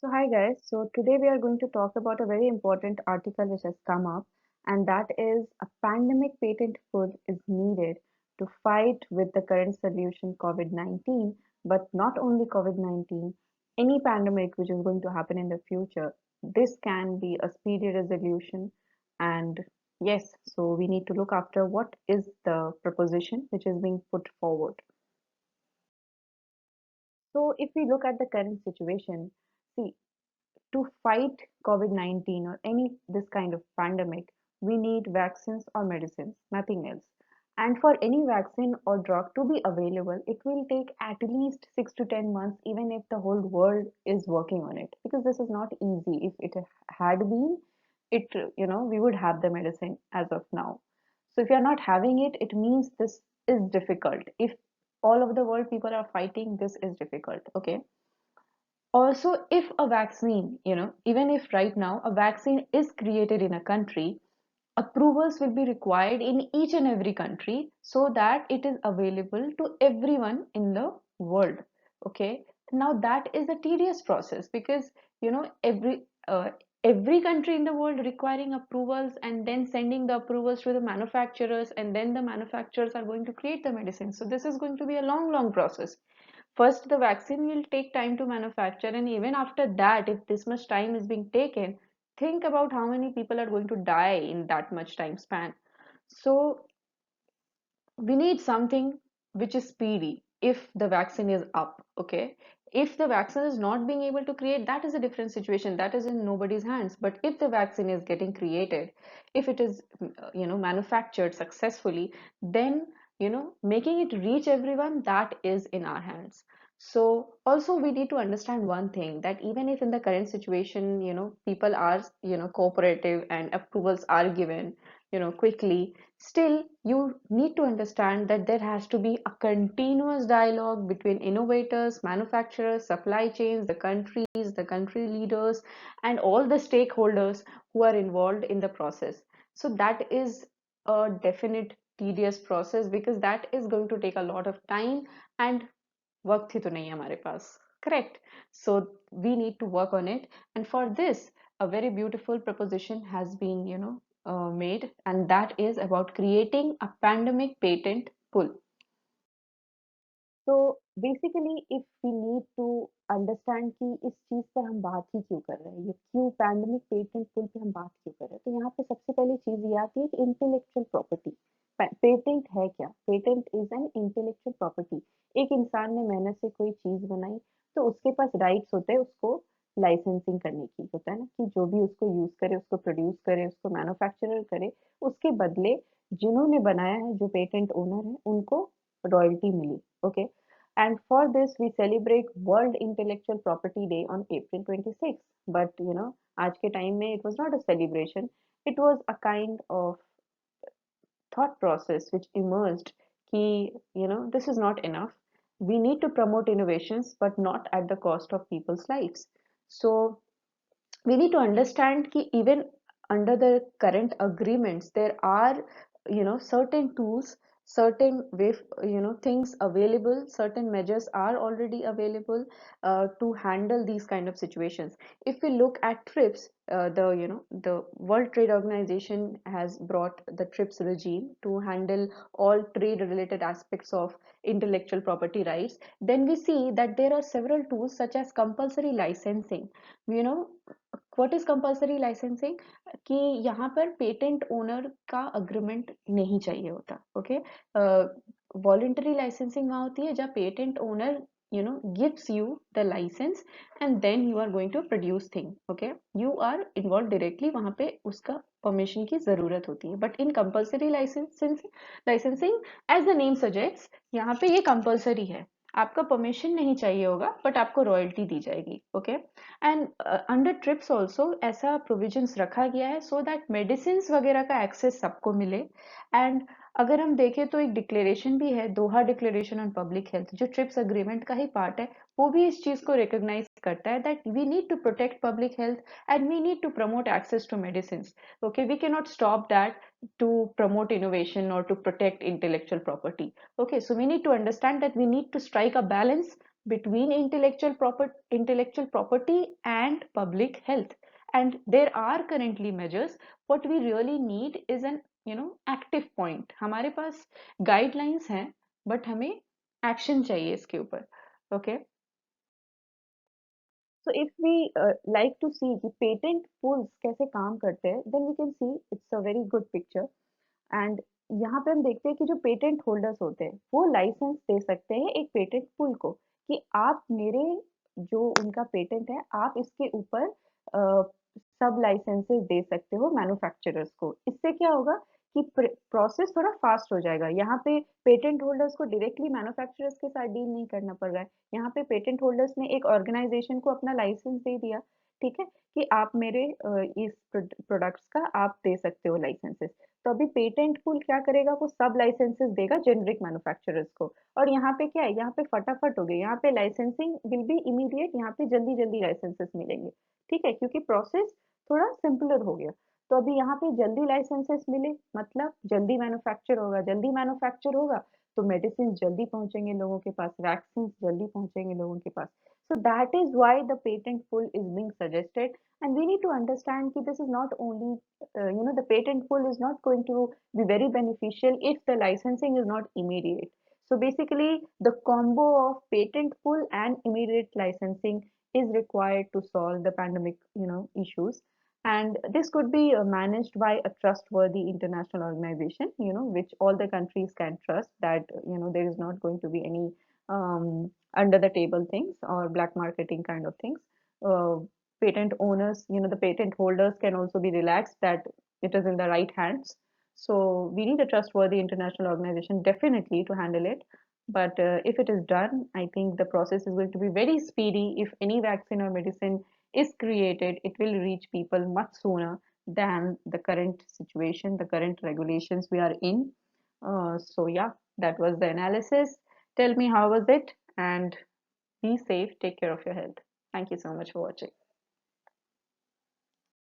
So, hi guys. So, today we are going to talk about a very important article which has come up, and that is a pandemic patent pool is needed to fight with the current solution COVID 19, but not only COVID 19, any pandemic which is going to happen in the future. This can be a speedy resolution, and yes, so we need to look after what is the proposition which is being put forward. So, if we look at the current situation, see, to fight COVID-19 or any this kind of pandemic, we need vaccines or medicines, nothing else. And for any vaccine or drug to be available, it will take at least 6 to 10 months, even if the whole world is working on it, because this is not easy. If it had been, we would have the medicine as of now. So if you're not having it, it means this is difficult. If all over the world people are fighting, this is difficult. Okay. Also, if a vaccine, even if right now a vaccine is created in a country, approvals will be required in each and every country so that it is available to everyone in the world. Okay. Now that is a tedious process because, every country in the world requiring approvals and then sending the approvals to the manufacturers, and then the manufacturers are going to create the medicine. So this is going to be a long, long process. First, the vaccine will take time to manufacture, and even after that, if this much time is being taken, think about how many people are going to die in that much time span. So we need something which is speedy if the vaccine is up. Okay, if the vaccine is not being able to create, that is a different situation, that is in nobody's hands. But if the vaccine is getting created, if it is manufactured successfully, then making it reach everyone, that is in our hands. So also we need to understand one thing, that even if in the current situation, people are cooperative and approvals are given quickly, still, you need to understand that there has to be a continuous dialogue between innovators, manufacturers, supply chains, the countries, the country leaders, and all the stakeholders who are involved in the process. So that is a definite tedious process, because that is going to take a lot of time, and वक्त ही तो नहीं है हमारे पास. Correct. So we need to work on it, and for this a very beautiful proposition has been made, and that is about creating a pandemic patent pool. तो basically if we need to understand कि इस चीज पर हम बात ही क्यों कर रहे हैं, ये क्यों पैंडेमिक पेटेंट पुल पे हम बात क्यों कर रहे हैं, तो यहाँ पे सबसे पहली चीज ये आती है कि इंटेलेक्चुअल प्रॉपर्टी. पेटेंट है क्या? Patent is an intellectual property. एक इंसान ने मेहनत से कोई चीज बनाई, तो उसके पास राइट्स होते हैं उसको लाइसेंसिंग करने की. होता है ना कि जो भी उसको यूज करे, उसको प्रोड्यूस करे, उसको मैन्युफैक्चरर करे, उसके बदले जिन्होंने बनाया है, जो पेटेंट ओनर है, उनको रॉयल्टी मिली. Okay. And for this, we celebrate World Intellectual Property Day on April 26th. But आज के time में it was not a celebration. It was a kind of thought process which emerged कि this is not enough. We need to promote innovations, but not at the cost of people's lives. So we need to understand कि even under the current agreements, there are certain tools, certain way, things available, certain measures are already available to handle these kind of situations. If we look at trips, the World Trade Organization has brought the trips regime to handle all trade related aspects of intellectual property rights. Then we see that there are several tools such as compulsory licensing. you know what is compulsory licensing? कि यहाँ पर patent owner का agreement नहीं चाहिए होता. Okay. Voluntary licensing वहाँ होती है जब patent owner gives you the license, and then you are going to produce thing. Okay, you are involved directly, वहाँ पे उसका परमिशन की जरूरत होती है. But in compulsory licensing, as the name suggest, यहाँ पे ये कंपल्सरी है. आपका परमिशन नहीं चाहिए होगा, बट आपको रॉयल्टी दी जाएगी. Okay. And under trips also ऐसा प्रोविजंस रखा गया है सो दैट मेडिसिन वगैरह का एक्सेस सबको मिले. एंड अगर हम देखें तो एक डिक्लेरेशन भी है, दोहा डिक्लेरेशन ऑन पब्लिक हेल्थ, जो ट्रिप्स अग्रीमेंट का ही पार्ट है. वो भी इस चीज को रिकॉग्नाइज करता है that we need to protect public health and we need to promote access to medicine. Okay, we can not stop that to promote innovation or to protect intellectual property. Okay, so we need to understand that we need to strike a balance between intellectual property and public health. And there are currently measures. What we really need is an active point. हमारे पास guidelines हैं, but हमें action चाहिए इसके ऊपर. Okay. So if we like to see the patent pools कैसे काम करते हैं, then we can see it's a very good picture. And यहाँ पे हम देखते हैं कि जो पेटेंट होल्डर्स होते हैं वो लाइसेंस दे सकते हैं एक पेटेंट पूल को कि आप मेरे जो उनका पेटेंट है आप इसके ऊपर सब लाइसेंसेस दे सकते हो मैन्युफैक्चरर्स को। इससे क्या होगा कि प्रोसेस थोड़ा फास्ट हो जाएगा। यहाँ पे पेटेंट होल्डर्स को डायरेक्टली मैन्युफैक्चरर्स के साथ डील नहीं करना पड़ रहा है। यहाँ पे पेटेंट होल्डर्स ने एक ऑर्गेनाइजेशन को अपना लाइसेंस दे दिया, ठीक है, कि आप मेरे इस प्रोडक्ट्स का आप दे सकते हो लाइसेंसेस। तो अभी पेटेंट पूल क्या करेगा, वो सब लाइसेंसेस देगा जेनरिक मैन्युफैक्चरर्स को। और यहाँ पे क्या है, यहाँ पे फटाफट हो गई, यहाँ पे लाइसेंसिंग विल बी इमीडिएट, यहाँ पे जल्दी जल्दी लाइसेंसेस मिलेंगे, ठीक है, क्योंकि प्रोसेस थोड़ा सिंपलर हो गया। तो अभी यहाँ पे जल्दी लाइसेंसेस मिले मतलब जल्दी मैन्युफैक्चर होगा, जल्दी मैन्युफैक्चर होगा तो मेडिसिन जल्दी पहुंचेंगे लोगों के पास, वैक्सीन जल्दी पहुंचेंगे लोगों के पास। So that is why the patent pool is being suggested, and we need to understand that this is not only, the patent pool is not going to be very beneficial if the licensing is not immediate. So basically, the combo of patent pool and immediate licensing is required to solve the pandemic, issues. And this could be managed by a trustworthy international organization, which all the countries can trust that, there is not going to be any under the table things or black marketing kind of things. Uh, Patent owners, the patent holders can also be relaxed that it is in the right hands. So we need a trustworthy international organization definitely to handle it. But if it is done, I think the process is going to be very speedy. If any vaccine or medicine is created, it will reach people much sooner than the current situation, the current regulations we are in. So yeah, that was the analysis. Tell me how was it, and be safe, take care of your health. Thank you so much for watching.